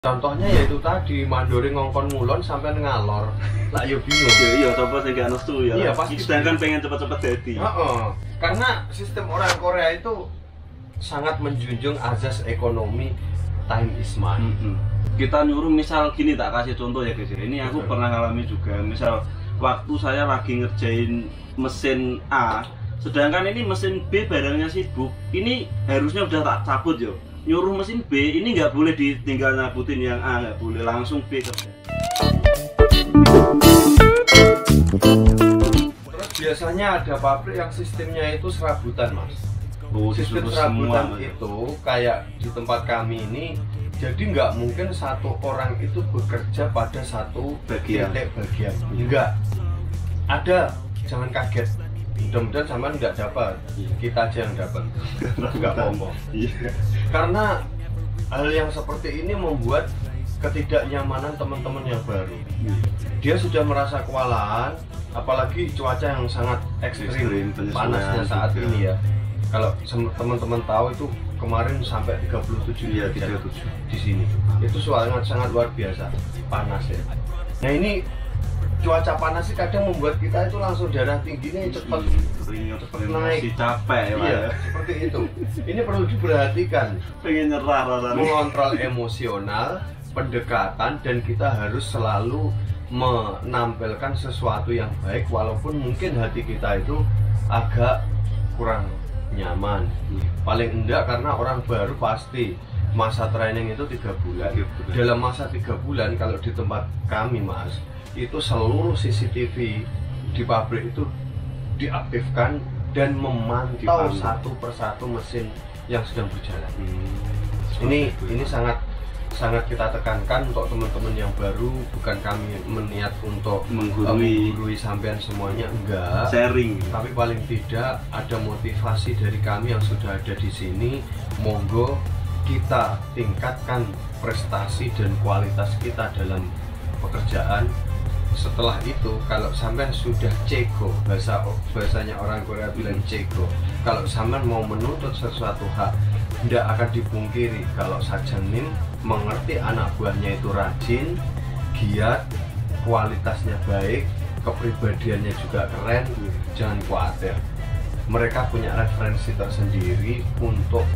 Contohnya yaitu tadi mandori ngongkon ngulon sampai ngalor. Lah yo bingung. Iya, sapa sing gak nestu ya. Iya, pasti. Sedangkan pengen cepet-cepet dadi. Heeh. Karena sistem orang Korea itu sangat menjunjung azas ekonomi, time is money. Kita nyuruh misal gini, tak kasih contoh ya guys. Ini aku pernah ngalami juga. Misal waktu saya lagi ngerjain mesin A, sedangkan ini mesin B barangnya sibuk. Ini harusnya udah tak cabut yo. Nyuruh mesin B ini nggak boleh ditinggal nyabutin yang A, nggak boleh, langsung B kerja. Terus biasanya ada pabrik yang sistemnya itu serabutan, Mas. Sistem disuruh serabutan semua, itu kayak di tempat kami ini, jadi nggak mungkin satu orang itu bekerja pada satu bagian. Enggak. Ada, jangan kaget. Mudah-mudahan sama nggak dapat, kita aja yang dapat. Nggak apa-apa. Karena hal yang seperti ini membuat ketidaknyamanan teman-teman yang baru. Dia sudah merasa kewalahan, apalagi cuaca yang sangat ekstrim panasnya saat ini ya. Kalau teman-teman tahu itu kemarin sampai 37 di sini. Itu sangat luar biasa panasnya. Nah ini cuaca panas sih kadang membuat kita itu langsung darah tingginya cepat naik, capek ya. Iya, seperti itu. Ini perlu diperhatikan. Pengen nyerah rasanya. Mengontrol emosional, pendekatan, dan kita harus selalu menampilkan sesuatu yang baik walaupun mungkin hati kita itu agak kurang nyaman. Paling enggak karena orang baru pasti masa training itu 3 bulan. Dalam masa 3 bulan kalau di tempat kami, Mas, itu seluruh CCTV di pabrik itu diaktifkan dan memantau satu persatu mesin yang sedang berjalan. Ini sangat kita tekankan untuk teman-teman yang baru. Bukan kami meniat untuk menggurui sampean semuanya, enggak. Sharing. Tapi paling tidak ada motivasi dari kami yang sudah ada di sini. Monggo kita tingkatkan prestasi dan kualitas kita dalam pekerjaan. Setelah itu kalau sampean sudah cego, bahasanya orang Korea bilang cego, kalau sampean mau menuntut sesuatu hak, tidak akan dipungkiri kalau Sajanin mengerti anak buahnya itu rajin, giat, kualitasnya baik, kepribadiannya juga keren. Jangan khawatir, mereka punya referensi tersendiri untuk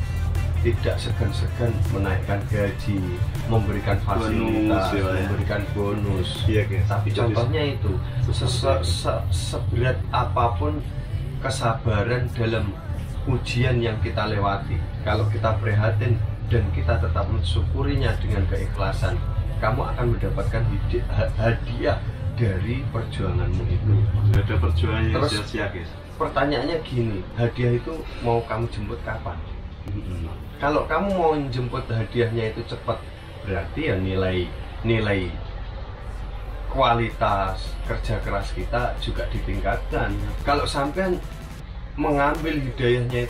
tidak segan-segan menaikkan gaji, memberikan fasilitas, memberikan bonus. Tapi contohnya itu seberat apapun kesabaran dalam ujian yang kita lewati, kalau kita prihatin dan kita tetap mensyukurinya dengan keikhlasan, kamu akan mendapatkan hadiah dari perjuanganmu itu. Ada perjuangan yang Terus sia-sia, guys. Pertanyaannya gini, hadiah itu mau kamu jemput kapan? Kalau kamu mau jemput hadiahnya itu cepat, berarti ya nilai kualitas kerja keras kita juga ditingkatkan. Kalau sampean mengambil hadiahnya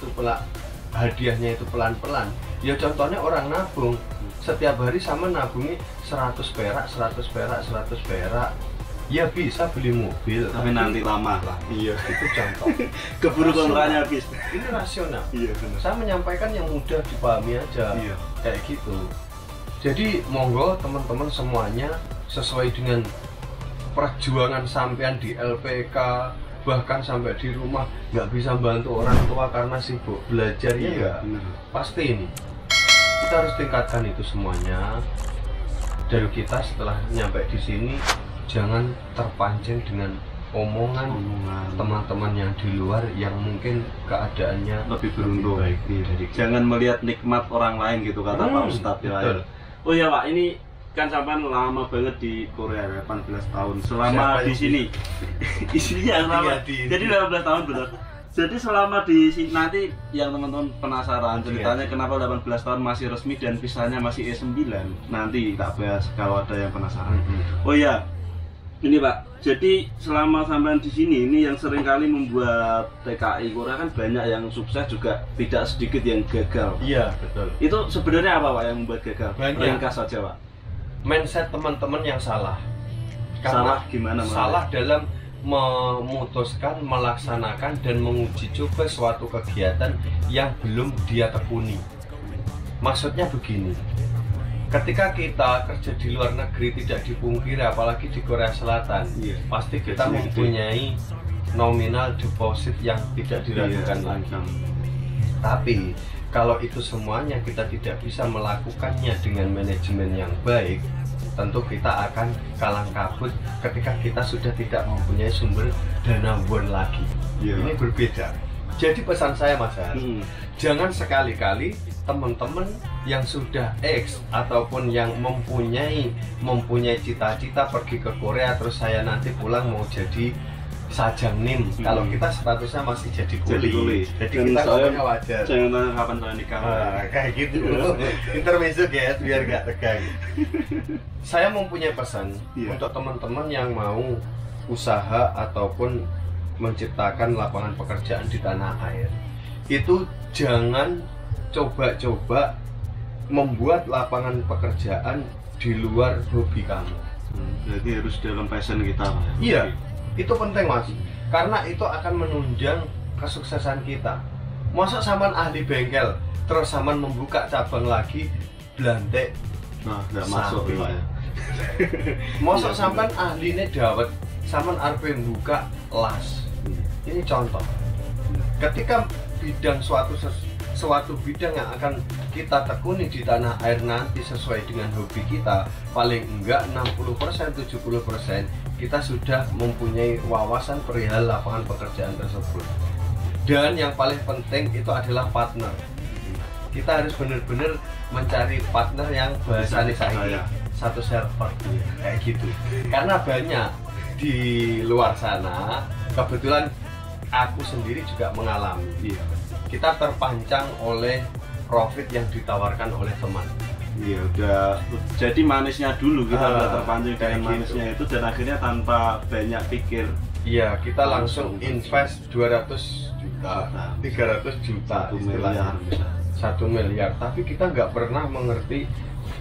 itu pelan-pelan, ya contohnya orang nabung, setiap hari sama nabungi 100 perak, 100 perak, 100 perak, ya bisa beli mobil. Tapi nanti lama lah. Iya, itu contoh. Keburu kontraknya habis. Ini rasional. Iya, benar. Saya menyampaikan yang mudah dipahami aja. Iya. Kayak gitu. Jadi monggo teman-teman semuanya sesuai dengan perjuangan sampean di LPK, bahkan sampai di rumah nggak bisa bantu orang tua karena sibuk belajar. Iya, ya pasti ini kita harus tingkatkan itu semuanya. Dan kita setelah nyampe di sini jangan terpancing dengan omongan teman-teman yang di luar yang mungkin keadaannya lebih beruntung. Baik dari jangan melihat nikmat orang lain gitu kata Pak Ustadz ya. Oh ya Pak, ini kan sampai lama banget di Korea, 18 tahun. Selama di sini isinya selama jadi 18 tahun benar. Jadi selama di sini nanti yang teman-teman penasaran ceritanya kenapa 18 tahun masih resmi dan visanya masih E9, nanti tak bahas kalau ada yang penasaran. Oh ya, ini Pak, jadi selama sampean di sini ini yang seringkali membuat TKI Korea kan banyak yang sukses juga tidak sedikit yang gagal. Iya betul. Itu sebenarnya apa Pak yang membuat gagal? Banyak. Ringkas saja Pak. Mindset teman-teman yang salah. Salah gimana? Salah dalam memutuskan, melaksanakan dan menguji coba suatu kegiatan yang belum dia tekuni. Maksudnya begini, ketika kita kerja di luar negeri tidak dipungkiri, apalagi di Korea Selatan, pasti kita mempunyai nominal deposit yang tidak diragukan lagi. Tapi kalau itu semuanya kita tidak bisa melakukannya dengan manajemen yang baik, tentu kita akan kalang kabut ketika kita sudah tidak mempunyai sumber dana won lagi. Ini berbeda. Jadi pesan saya Mas Har, jangan sekali-kali teman-teman yang sudah X ataupun yang mempunyai cita-cita pergi ke Korea terus saya nanti pulang mau jadi sajang nim. Kalau kita statusnya masih jadi kuli. Jadi kita ngomongnya wajar. Jangan tanya kapan saya nikah. Kayak gitu. Intermezzo guys, biar gak tegang. Saya mempunyai pesan untuk teman-teman yang mau usaha ataupun menciptakan lapangan pekerjaan di tanah air. Itu jangan coba-coba membuat lapangan pekerjaan di luar hobi kamu. Jadi harus dalam passion kita. Iya, itu penting Mas. Karena itu akan menunjang kesuksesan kita. Masa sampean ahli bengkel, terus sampean membuka cabang lagi, blantek. Nah, nggak masuk ya. Masa sampean ahline dawet, sampean arep buka las. Ini contoh. Ketika bidang suatu bidang yang akan kita tekuni di tanah air nanti sesuai dengan hobi kita, paling enggak 60%, 70% kita sudah mempunyai wawasan perihal lapangan pekerjaan tersebut. Dan yang paling penting itu adalah partner. Kita harus benar-benar mencari partner yang bahasanya saya satu server kayak gitu. Karena banyak di luar sana, kebetulan aku sendiri juga mengalami. Kita terpancang oleh profit yang ditawarkan oleh teman. Iya, udah jadi manisnya dulu kita udah terpancing dengan manisnya itu dan akhirnya tanpa banyak pikir. Iya, kita langsung invest 200 juta, 300 juta, 1 miliar, 1 miliar. Tapi kita nggak pernah mengerti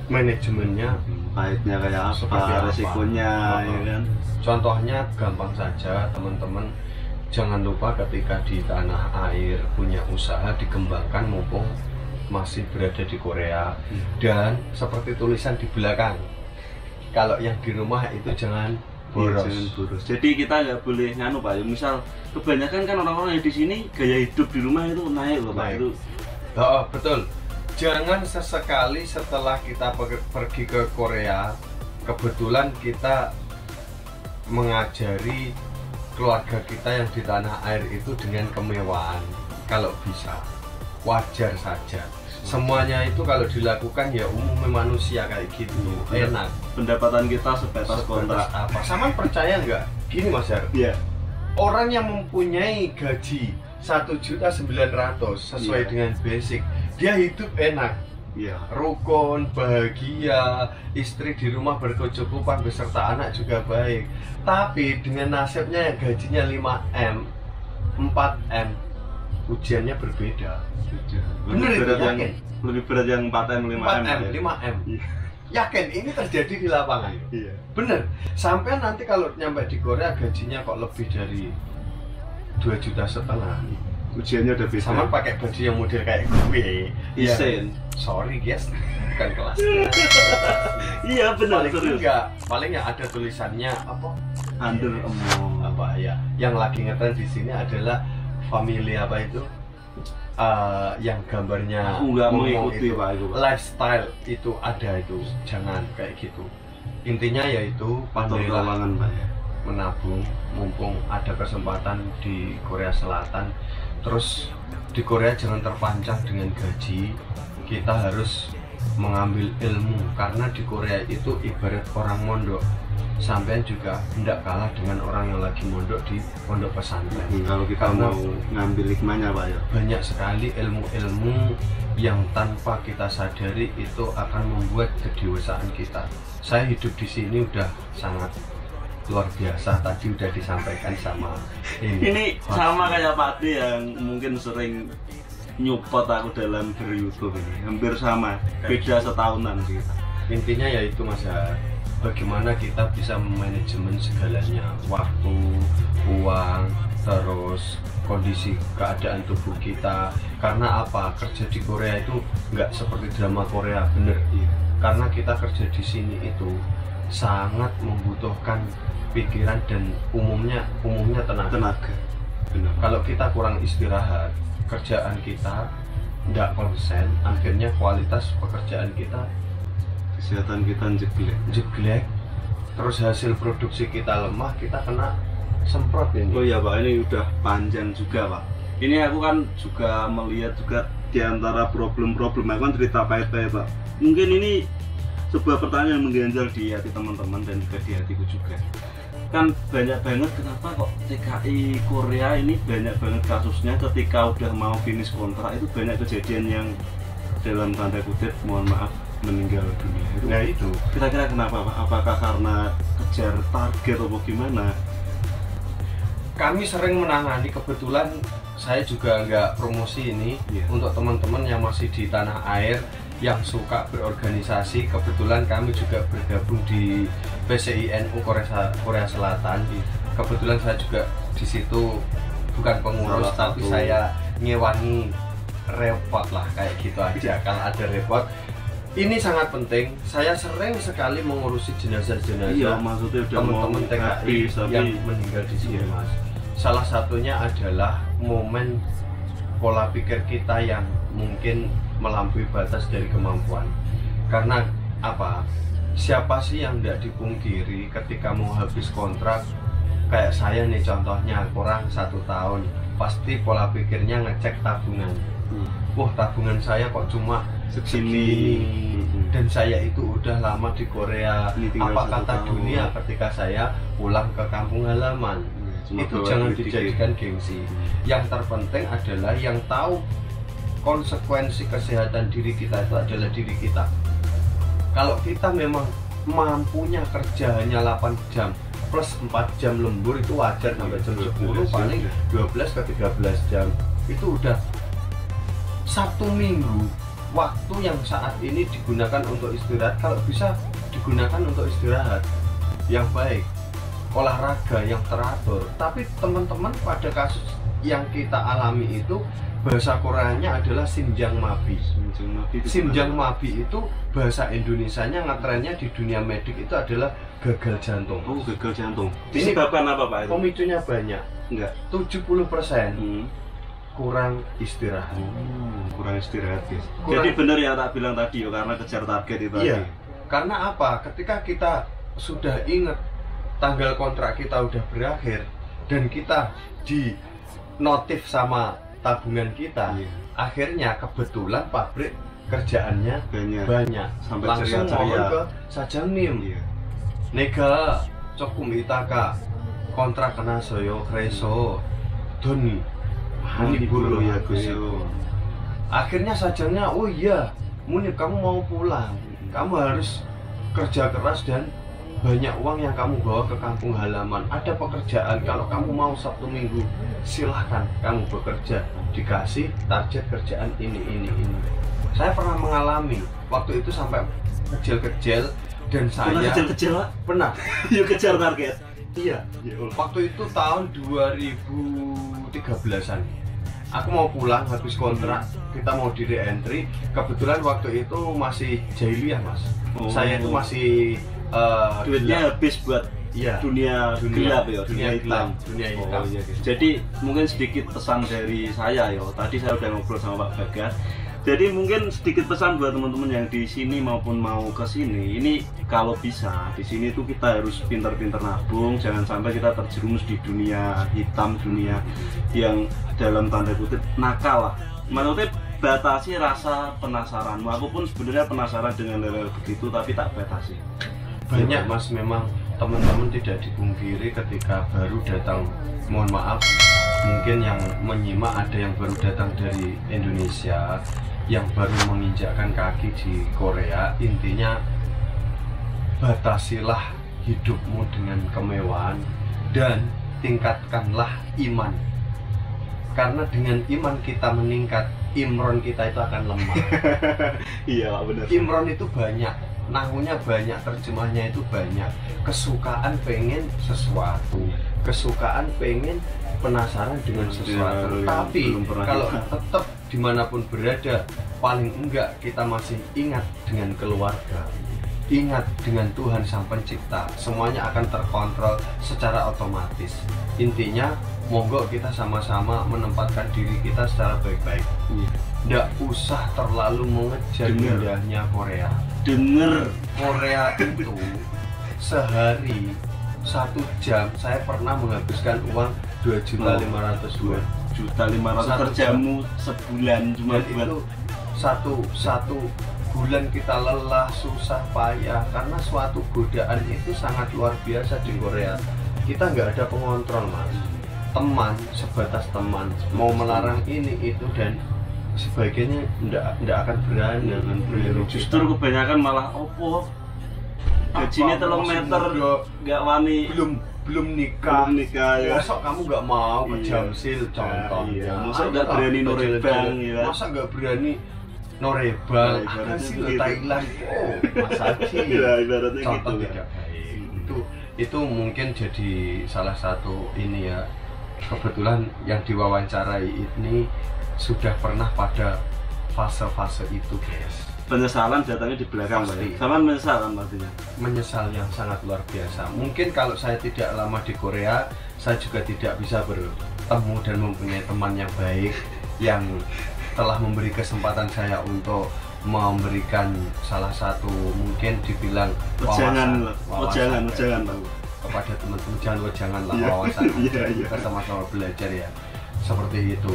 manajemennya, pahitnya kayak apa, resikonya, ya kan? Contohnya gampang saja teman-teman. Jangan lupa ketika di tanah air punya usaha dikembangkan mumpung masih berada di Korea. Dan seperti tulisan di belakang, kalau yang di rumah itu jangan boros. Jadi kita nggak boleh nganu Pak. Misal kebanyakan kan orang-orang yang di sini gaya hidup di rumah itu naik loh Pak. Itu. Oh, betul. Jangan sesekali setelah kita pergi ke Korea, kebetulan kita mengajari keluarga kita yang di tanah air itu dengan kemewahan. Kalau bisa, wajar saja. Semuanya itu kalau dilakukan ya umumnya manusia kayak gitu, enak. Pendapatan kita sebatas kontrak. Apa? Sama percaya nggak? Gini Mas Har. Iya. Orang yang mempunyai gaji 1.900.000 sesuai dengan basic, dia hidup enak. Iya. Rukun, bahagia, istri di rumah berkecukupan beserta anak juga baik. Tapi dengan nasibnya yang gajinya 5M, 4M, ujiannya berbeda. Bener itu, yakin? Lebih berat yang 4M, 5M. 5M. Yakin ini terjadi di lapangan. Iya. Bener. Sampai nanti kalau nyampe di Korea gajinya kok lebih dari 2,5 juta. Ujiannya udah beda. Sama pakai baju yang model kayak gue. Isen. Sorry guys, bukan kelas. Iya benar. Paling yang ada tulisannya apa? Under apa ya? Yang lagi ngetren di sini adalah family apa itu? Yang gambarnya aku nggak mengikuti Pak itu. Lifestyle itu ada itu, jangan kayak gitu. Intinya yaitu pandailah menabung mumpung ada kesempatan di Korea Selatan. Terus di Korea jangan terpancang dengan gaji. Kita harus mengambil ilmu karena di Korea itu ibarat orang mondok. Sampai juga tidak kalah dengan orang yang lagi mondok di pondok pesantren. Kalau kita mau ngambil hikmahnya Pak ya, banyak sekali ilmu-ilmu yang tanpa kita sadari itu akan membuat kedewasaan kita. Saya hidup di sini udah sangat luar biasa, tadi udah disampaikan sama ini sama kayak Pak D yang mungkin sering nyupport aku dalam ber-YouTube ini, hampir sama, beda setahunan kita. Intinya yaitu Mas, bagaimana kita bisa memanajemen segalanya, waktu, uang, terus kondisi keadaan tubuh kita. Karena apa? Kerja di Korea itu nggak seperti drama Korea, bener. karena kita kerja di sini itu sangat membutuhkan pikiran dan umumnya tenaga. Benar. Kalau kita kurang istirahat, kerjaan kita nggak konsen, akhirnya kualitas pekerjaan kita, kesehatan kita jeglek, terus hasil produksi kita lemah, kita kena semprot ini. Oh iya Pak, ini udah panjang juga Pak. Ini aku kan juga melihat juga di antara problem-problem, aku kan cerita pahit-pahit Pak. Mungkin ini sebuah pertanyaan yang mengganjal di hati teman-teman dan juga di hatiku juga. Kan banyak banget kenapa kok TKI Korea ini banyak banget kasusnya ketika udah mau finish kontrak itu banyak kejadian yang dalam tanda kutip mohon maaf meninggal dunia. Nah itu kira-kira kenapa Pak? Apakah karena kejar target atau gimana? Kami sering menangani, kebetulan saya juga nggak promosi ini untuk teman-teman yang masih di tanah air yang suka berorganisasi. Kebetulan kami juga bergabung di PCINU Korea Selatan. Kebetulan saya juga di situ bukan pengurus, tapi saya ngewangi repot lah kayak gitu aja. Kalau ada repot, ini sangat penting. Saya sering sekali mengurusi jenazah-jenazah teman-teman TKI yang meninggal di sini, Mas. Salah satunya adalah momen pola pikir kita yang mungkin melampaui batas dari kemampuan. Karena apa? Siapa sih yang tidak dipungkiri ketika mau habis kontrak, kayak saya nih contohnya, kurang 1 tahun, pasti pola pikirnya ngecek tabungan. Wah, tabungan saya kok cuma segini, dan saya itu udah lama di Korea. Apa kata dunia ketika saya pulang ke kampung halaman? Itu jangan dijadikan gengsi. Yang terpenting adalah yang tahu konsekuensi kesehatan diri kita itu adalah diri kita. Kalau kita memang mampunya kerja hanya 8 jam plus 4 jam lembur, itu wajar. Sampai jam 10 paling 12 ke 13 jam itu udah. Sabtu Minggu waktu yang saat ini digunakan untuk istirahat, kalau bisa digunakan untuk istirahat yang baik, olahraga yang teratur. Tapi teman-teman, pada kasus yang kita alami itu bahasa Koreanya adalah Simjang Mabi. Simjang Mabi itu bahasa Indonesianya ngetrennya di dunia medik itu adalah gagal jantung. Oh, gagal jantung. Ini disebabkan apa Pak? Pemicunya banyak. Enggak. 70% kurang istirahat. Kurang istirahat, guys. Jadi benar yang tak bilang tadi, karena kejar target itu. Iya. Karena apa? Ketika kita sudah ingat tanggal kontrak kita udah berakhir dan kita di notif sama tabungan kita, akhirnya kebetulan pabrik kerjaannya banyak. Sampai langsung mohon ke Sajangnim, Nega, Cokum Itaka, kontrak kena soyo kreso, Doni, Haniburu ya Gus. Akhirnya Sajangnya, oh iya, Munib kamu mau pulang, kamu harus kerja keras dan banyak uang yang kamu bawa ke kampung halaman. Ada pekerjaan, kalau kamu mau Sabtu Minggu silahkan kamu bekerja, dikasih target kerjaan ini. Saya pernah mengalami waktu itu sampai kecil-kecil, dan saya kecil-kecil pernah yuk kejar target. Iya, waktu itu tahun 2013an. Aku mau pulang habis kontrak, kita mau di re-entry. Kebetulan waktu itu masih jahiliyah, Mas. Saya itu masih duitnya habis buat dunia gelap ya, dunia hitam. Iya. Jadi mungkin sedikit pesan dari saya ya. Tadi saya udah ngobrol sama Pak Bagas. Jadi mungkin sedikit pesan buat teman-teman yang di sini maupun mau ke sini. Ini kalau bisa di sini tuh kita harus pintar-pintar nabung, jangan sampai kita terjerumus di dunia hitam, dunia yang dalam tanda kutip nakal lah. Maksudnya batasi rasa penasaranmu. Aku pun sebenarnya penasaran dengan hal-hal begitu, tapi tak batasi. Banyak Mas, memang teman-teman tidak dipungkiri ketika baru datang, mohon maaf, mungkin yang menyimak ada yang baru datang dari Indonesia, yang baru menginjakkan kaki di Korea. Intinya batasilah hidupmu dengan kemewahan dan tingkatkanlah iman, karena dengan iman kita meningkat, imron kita itu akan lemah. Iya benar. Imron itu banyak, nahunya banyak, terjemahnya itu banyak. Kesukaan pengen sesuatu, kesukaan pengen penasaran dengan sesuatu. Tapi kalau tetap dimanapun berada, paling enggak kita masih ingat dengan keluarga, ingat dengan Tuhan Sang Pencipta, semuanya akan terkontrol secara otomatis. Intinya monggo kita sama-sama menempatkan diri kita secara baik-baik. Nggak usah terlalu mengejar indahnya Korea. Korea itu sehari 1 jam saya pernah menghabiskan uang 2.500.000 per jamu sebulan cuma dan buat itu satu bulan kita lelah, susah, payah karena suatu godaan itu sangat luar biasa di Korea. Kita nggak ada pengontrol, Mas. Teman sebatas teman, mau melarang ini itu dan sebagainya nggak akan berani. Justru kebanyakan malah opo gajinya 3 meter nggak wani belum nikah ya. Masa kamu nggak mau ke Jamsil contoh? Masa nggak berani norebang ya? Masa nggak berani norebang? Hasil Thailand, Mas Haji. Ibaratnya Contoh gitu. tidak baik. Itu mungkin jadi salah satu ini ya. Kebetulan yang diwawancarai ini sudah pernah pada fase-fase itu, guys. Penyesalan datangnya di belakang, Pasti. sama menyesal kan artinya. Menyesal yang sangat luar biasa. Mungkin kalau saya tidak lama di Korea, saya juga tidak bisa bertemu dan mempunyai teman yang baik yang telah memberi kesempatan saya untuk memberikan salah satu mungkin dibilang Jangan kepada teman-teman, janganlah wawasan kita sama-sama belajar ya. Seperti itu.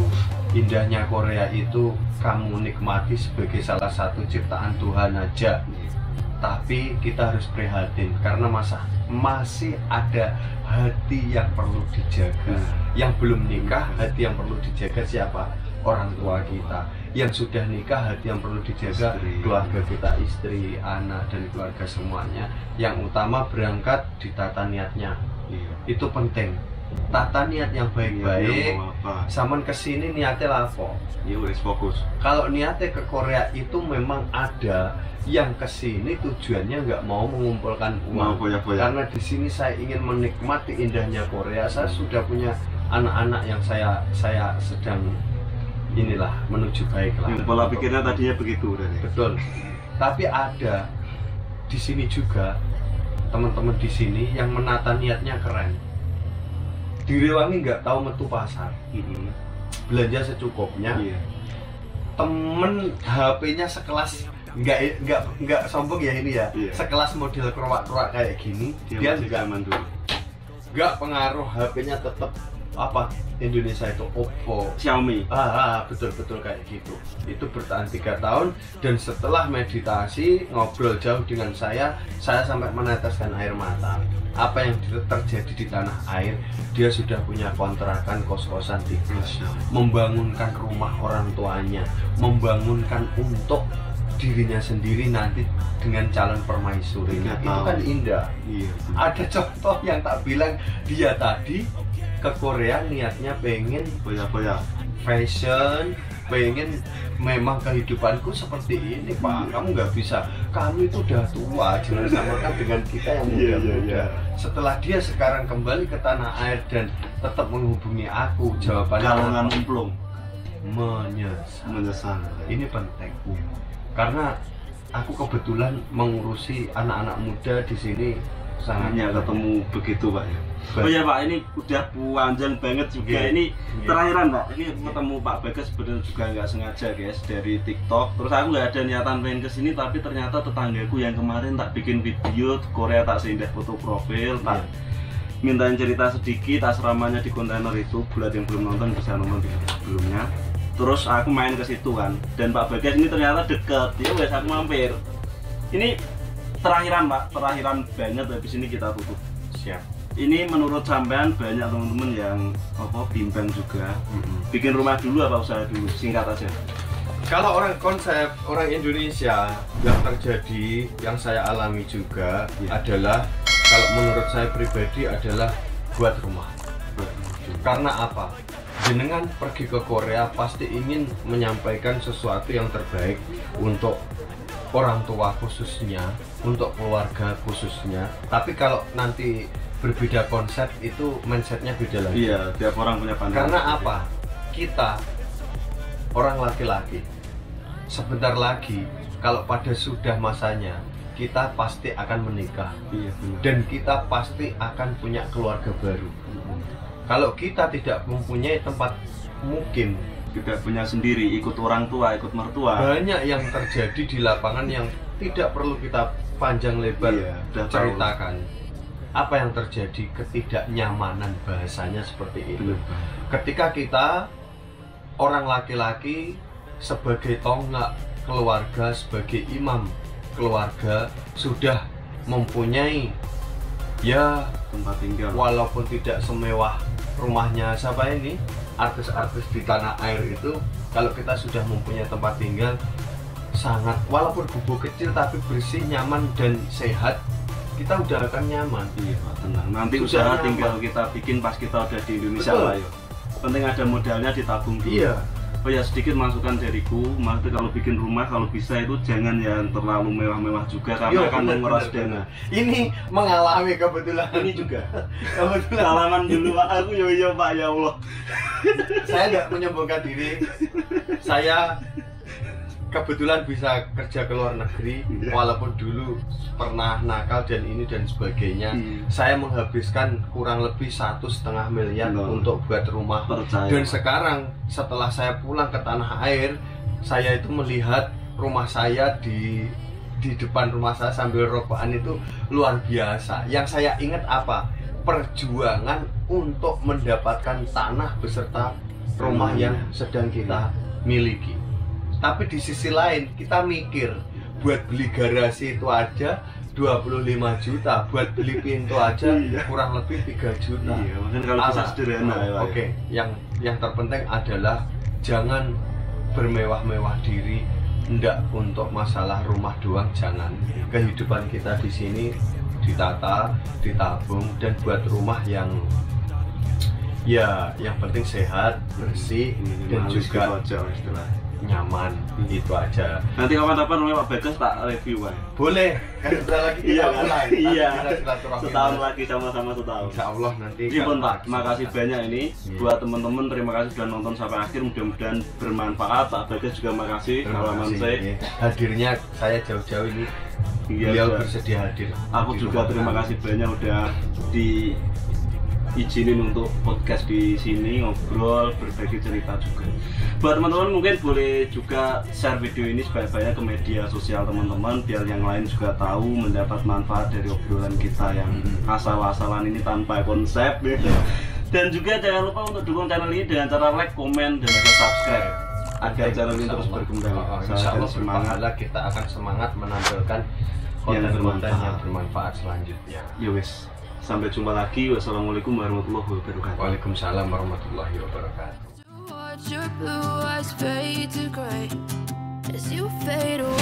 Indahnya Korea itu kamu nikmati sebagai salah satu ciptaan Tuhan aja. Tapi kita harus prihatin karena masih ada hati yang perlu dijaga. Yang belum nikah, hati yang perlu dijaga siapa? Orang tua kita. Yang sudah nikah, hati yang perlu dijaga keluarga kita, istri, anak, dan keluarga semuanya. Yang utama berangkat di tata niatnya. Itu penting. Tata niat yang baik-baik. Saman kesini niatnya lapo. Fokus. Kalau niatnya ke Korea itu memang ada yang kesini tujuannya nggak mau mengumpulkan uang. Karena di sini saya ingin menikmati indahnya Korea. Saya sudah punya anak-anak yang saya sedang inilah menuju baik lah. Pola pikirnya tadinya begitu, betul. Tapi ada di sini juga teman-teman di sini yang menata niatnya keren. Direwangi nggak tahu metu pasar, belanja secukupnya. Temen HP-nya sekelas nggak sombong ya ini ya, sekelas model keruak-keruak kayak gini, dia nggak pengaruh, HP-nya tetap apa Indonesia itu Oppo, Xiaomi. Betul kayak gitu. Itu bertahan 3 tahun dan setelah meditasi ngobrol jauh dengan saya sampai meneteskan air mata. Apa yang terjadi di tanah air, dia sudah punya kontrakan kos-kosan tikus, membangunkan rumah orang tuanya, membangunkan untuk dirinya sendiri nanti dengan calon permaisurinya. Itu kan indah. Ada contoh yang tak bilang, dia tadi ke Korea niatnya pengen fashion, pengen memang kehidupanku seperti ini Pak. Kamu nggak bisa, kamu itu udah tua, jangan samakan dengan kita yang muda-muda. Setelah dia sekarang kembali ke tanah air dan tetap menghubungi aku, jawabannya Kalongan umplung, menyesal. Ini penting karena aku kebetulan mengurusi anak-anak muda di sini. Sangatnya ketemu begitu Pak ya. Oh ya Pak, ini udah panjang banget juga. Ini terakhiran Pak, ini ketemu Pak Bagas sebenarnya juga nggak sengaja guys dari TikTok. Terus aku nggak ada niatan pengen kesini, tapi ternyata tetanggaku yang kemarin tak bikin video Korea tak seindah foto profil, tak mintain cerita sedikit asramanya di kontainer itu. Buat yang belum nonton bisa nonton di sebelumnya. Terus aku main ke situ kan, dan Pak Bagas ini ternyata deket, ya wes aku mampir. Ini terakhiran Pak, terakhiran banget, habis ini kita tutup. Siap. Ini menurut sampean banyak teman-teman yang bimbang juga. Bikin rumah dulu apa usaha dulu? Singkat aja. Kalau konsep orang Indonesia yang terjadi, yang saya alami juga adalah, kalau menurut saya pribadi adalah buat rumah. Karena apa? Jenengan pergi ke Korea pasti ingin menyampaikan sesuatu yang terbaik untuk orang tua khususnya, untuk keluarga khususnya. Tapi kalau nanti berbeda konsep itu mindsetnya beda lagi. Iya, tiap orang punya pandangan. Karena apa? Kita orang laki-laki sebentar lagi kalau pada sudah masanya kita pasti akan menikah. Iya, benar. Dan kita pasti akan punya keluarga baru. Kalau kita tidak mempunyai tempat mukim, tidak punya sendiri, ikut orang tua, ikut mertua, banyak yang terjadi di lapangan yang tidak perlu kita panjang lebar ceritakan. Apa yang terjadi? Ketidaknyamanan, bahasanya seperti itu. Ketika kita orang laki-laki sebagai tonggak keluarga, sebagai imam keluarga, sudah mempunyai ya tempat tinggal, walaupun tidak semewah rumahnya siapa ini artis-artis di tanah air itu, kalau kita sudah mempunyai tempat tinggal sangat, walaupun gubuk kecil tapi bersih, nyaman dan sehat, kita udah akan nyaman. Iya Pak, tenang. Nanti usaha tinggal kita bikin pas kita udah di Indonesia lah ya. Penting ada modalnya ditabung dulu. Iya. Oh ya, sedikit masukan dariku, maksudnya kalau bikin rumah kalau bisa itu jangan yang terlalu mewah-mewah juga karena akan menguras dana. Ini mengalami kebetulan. Ini juga Kebetulan. pengalaman dulu Pak, aku yo Pak, ya Allah. Saya tidak menyombongkan diri. Saya kebetulan bisa kerja ke luar negeri, walaupun dulu pernah nakal dan ini dan sebagainya. Saya menghabiskan kurang lebih 1,5 miliar untuk buat rumah. Percaya. Dan sekarang setelah saya pulang ke tanah air, saya itu melihat rumah saya di depan rumah saya sambil rokokan itu luar biasa. Yang saya ingat apa? Perjuangan untuk mendapatkan tanah beserta rumah yang sedang kita miliki. Tapi di sisi lain kita mikir, buat beli garasi itu aja 25 juta, buat beli pintu aja kurang lebih 3 juta. Iya, maksudnya kalau bisa sederhana ya. Oke, yang terpenting adalah jangan bermewah-mewah diri, ndak untuk masalah rumah doang, jangan. Kehidupan kita di sini ditata, ditabung dan buat rumah yang ya yang penting sehat, bersih dan juga nyaman, itu aja. Nanti kapan-kapan rumah Pak Bagas tak review Pak. Boleh, kan udah lagi Iya kan? Iya. silaturahmi. Setahun lagi sama-sama setahun. Insya Allah nanti. Iya Pak, terima kasih banyak ini buat teman-teman, terima kasih sudah nonton sampai akhir, mudah-mudahan bermanfaat. Pak Bagas juga makasih, salaman saya. Hadirnya saya jauh-jauh ini. Beliau bersedia hadir. Aku juga terima kasih banyak udah diizinin untuk podcast di sini, ngobrol, berbagi cerita juga. Buat teman-teman mungkin boleh juga share video ini sebanyak-banyaknya ke media sosial teman-teman biar yang lain juga tahu, mendapat manfaat dari obrolan kita yang asal-asalan ini tanpa konsep ya. Dan juga jangan lupa untuk dukung channel ini dengan cara like, komen, dan juga subscribe agar channel ini terus berkembang. Insya Allah semangat, kita akan semangat menampilkan konten-konten yang bermanfaat selanjutnya. Ya wes, sampai jumpa lagi. Wassalamualaikum warahmatullahi wabarakatuh. Waalaikumsalam warahmatullahi wabarakatuh. Watch your blue eyes fade to gray as you fade away.